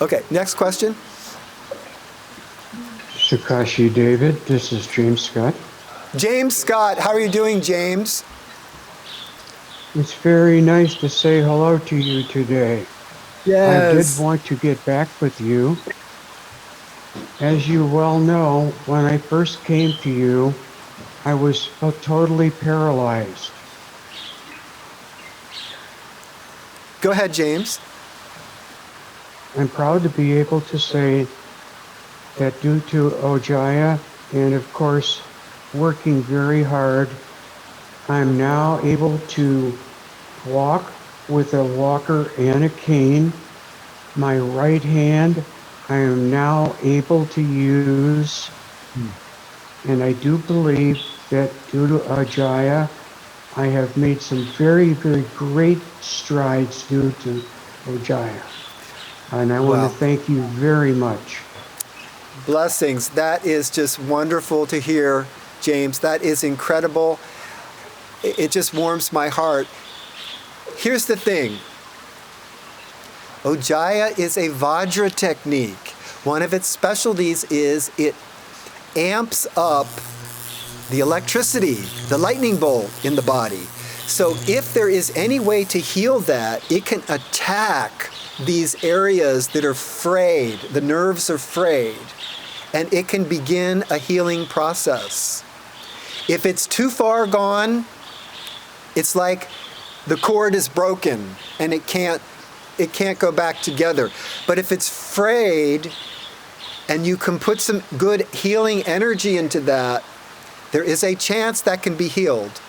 Okay, next question. Sakashi David, this is James Scott. James Scott, how are you doing, James? It's very nice to say hello to you today. I did Yes. want to get back with you. As you well know, when I first came to you, I was totally paralyzed. Go ahead, James. I'm proud to be able to say that due to OJAYA and of course working very hard, I'm now able to walk with a walker and a cane. My right hand I am now able to use, and I do believe that due to OJAYA, I have made some very, very great strides due to OJAYA. And I want Wow. to thank you very much. Blessings. That is just wonderful to hear, James. That is incredible. It just warms my heart. Here's the thing. OJAYA is a Vajra technique. One of its specialties is it amps up the electricity, the lightning bolt in the body. So if there is any way to heal that, it can attack these areas that are frayed, the nerves are frayed, and it can begin a healing process. If it's too far gone, it's like the cord is broken and it can't go back together. But if it's frayed and you can put some good healing energy into that, there is a chance that can be healed.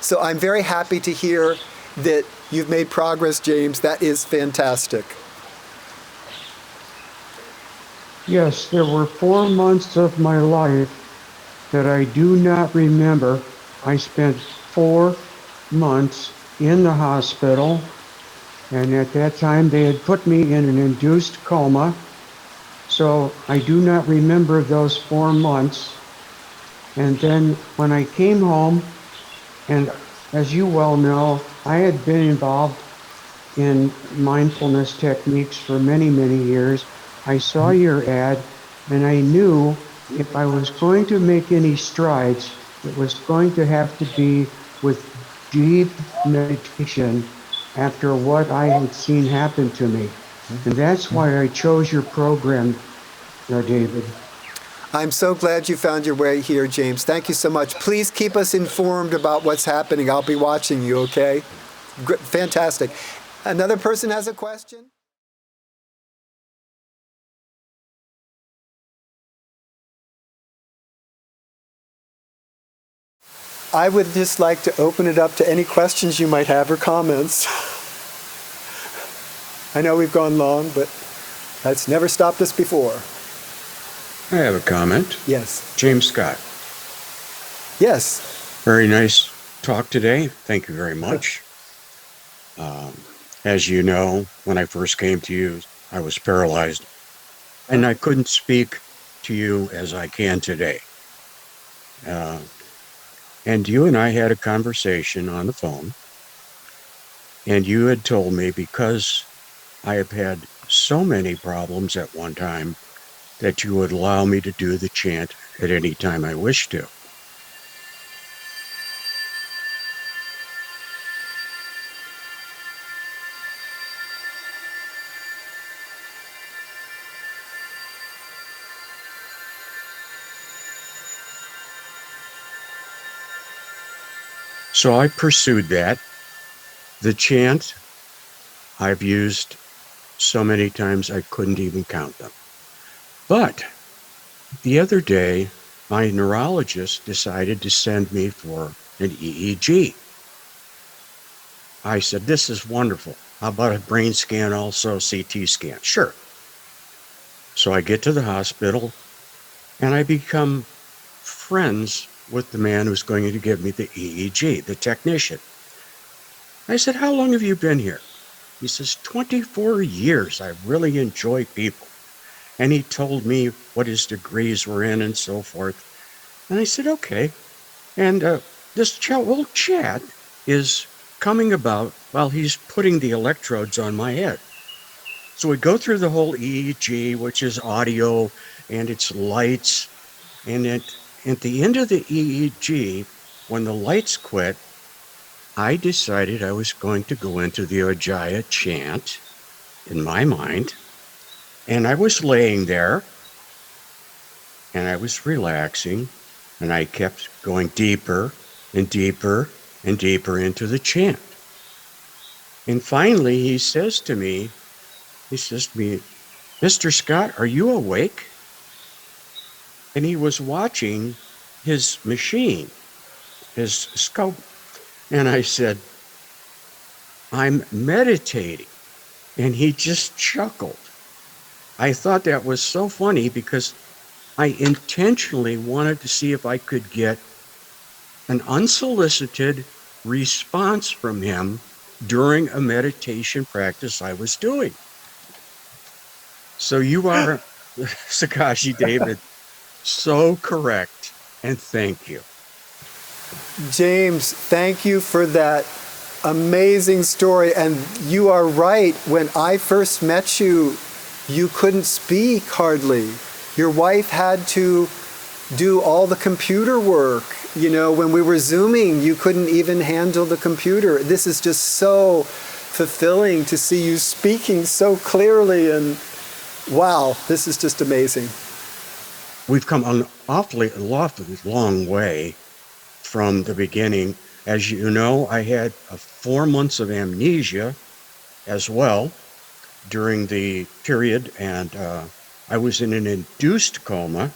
So I'm very happy to hear that you've made progress, James. That is fantastic. Yes, there were 4 months of my life that I do not remember. I spent 4 months in the hospital, and at that time they had put me in an induced coma. So I do not remember those 4 months. And then when I came home, and as you well know, I had been involved in mindfulness techniques for many, many years. I saw your ad, and I knew if I was going to make any strides, it was going to have to be with deep meditation after what I had seen happen to me. And that's why I chose your program, David. I'm so glad you found your way here, James. Thank you so much. Please keep us informed about what's happening. I'll be watching you, okay? Fantastic. Another person has a question? I would just like to open it up to any questions you might have or comments. I know we've gone long, but that's never stopped us before. I have a comment. Yes. James Scott. Yes. Very nice talk today. Thank you very much. As you know, when I first came to you, I was paralyzed, and I couldn't speak to you as I can today. And you and I had a conversation on the phone, and you had told me because I have had so many problems at one time that you would allow me to do the chant at any time I wish to. So I pursued that. The chant I've used so many times I couldn't even count them. But the other day, my neurologist decided to send me for an EEG. I said, this is wonderful. How about a brain scan also, CT scan? Sure. So I get to the hospital and I become friends with the man who's going to give me the EEG, the technician. I said, how long have you been here? He says, 24 years. I really enjoy people. And he told me what his degrees were in and so forth. And I said, okay. And this whole chat is coming about while he's putting the electrodes on my head. So we go through the whole EEG, which is audio and it's lights. And at the end of the EEG, when the lights quit, I decided I was going to go into the OJAYA chant in my mind. And I was laying there and I was relaxing and I kept going deeper and deeper and deeper into the chant. And finally, he says to me, Mr. Scott, are you awake? And he was watching his machine, his scope. And I said, I'm meditating. And he just chuckled. I thought that was so funny because I intentionally wanted to see if I could get an unsolicited response from him during a meditation practice I was doing. So you are, Sakashi David, so correct. And thank you. James, thank you for that amazing story. And you are right. When I first met you, you couldn't speak hardly. Your wife had to do all the computer work. You know, when we were Zooming, you couldn't even handle the computer. This is just so fulfilling to see you speaking so clearly. And wow, this is just amazing. We've come an awfully long way from the beginning. As you know, I had 4 months of amnesia as well during the period, and I was in an induced coma.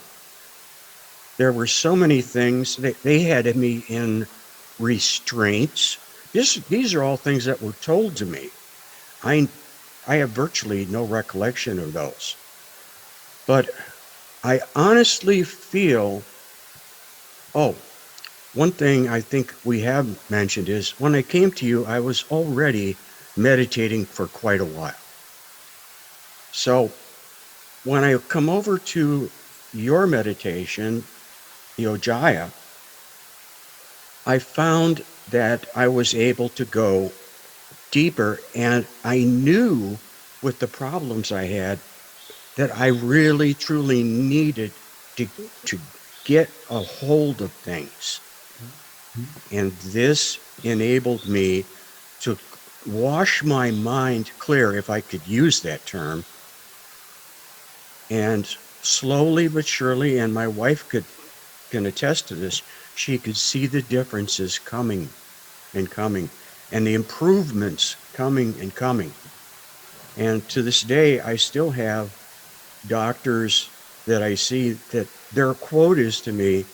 There were so many things. They had me in restraints. These are all things that were told to me. I have virtually no recollection of those. But I honestly feel, one thing I think we have mentioned is when I came to you, I was already meditating for quite a while. So when I come over to your meditation, the OJAYA, I found that I was able to go deeper, and I knew with the problems I had that I really truly needed to get a hold of things. And this enabled me to wash my mind clear, if I could use that term. And slowly but surely, and my wife can attest to this, she could see the differences coming and coming, and the improvements coming and coming. And to this day, I still have doctors that I see that their quote is to me,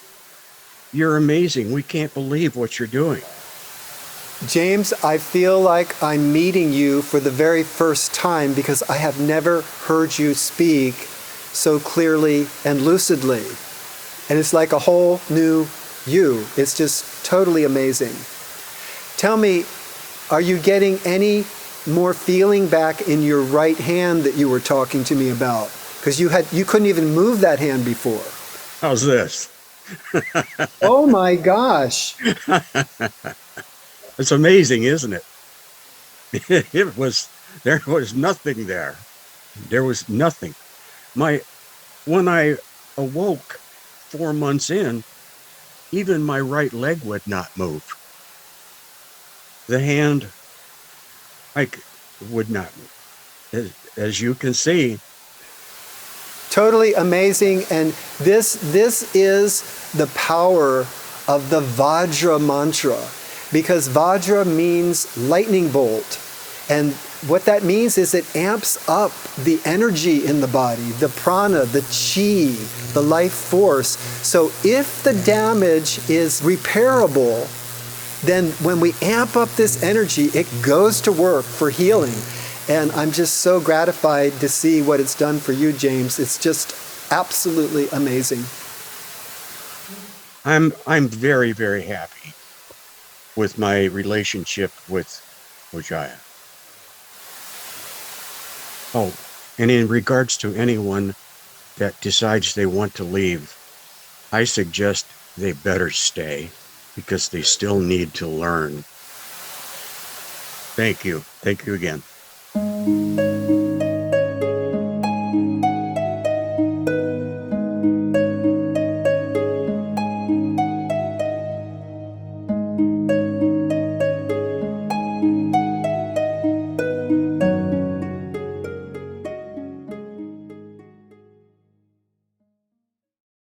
"You're amazing. We can't believe what you're doing." James, I feel like I'm meeting you for the very first time because I have never heard you speak so clearly and lucidly. And it's like a whole new you. It's just totally amazing. Tell me, are you getting any more feeling back in your right hand that you were talking to me about? Because you couldn't even move that hand before. How's this? Oh my gosh. It's amazing, isn't it? There was nothing there. There was nothing. When I awoke 4 months in, even my right leg would not move. The hand, would not move. As you can see. Totally amazing. And this is the power of the Vajra mantra, because Vajra means lightning bolt. And what that means is it amps up the energy in the body, the prana, the chi, the life force. So if the damage is repairable, then when we amp up this energy, it goes to work for healing. And I'm just so gratified to see what it's done for you, James. It's just absolutely amazing. I'm very, very happy with my relationship with OJAYA. Oh, and in regards to anyone that decides they want to leave, I suggest they better stay because they still need to learn. Thank you. Thank you again.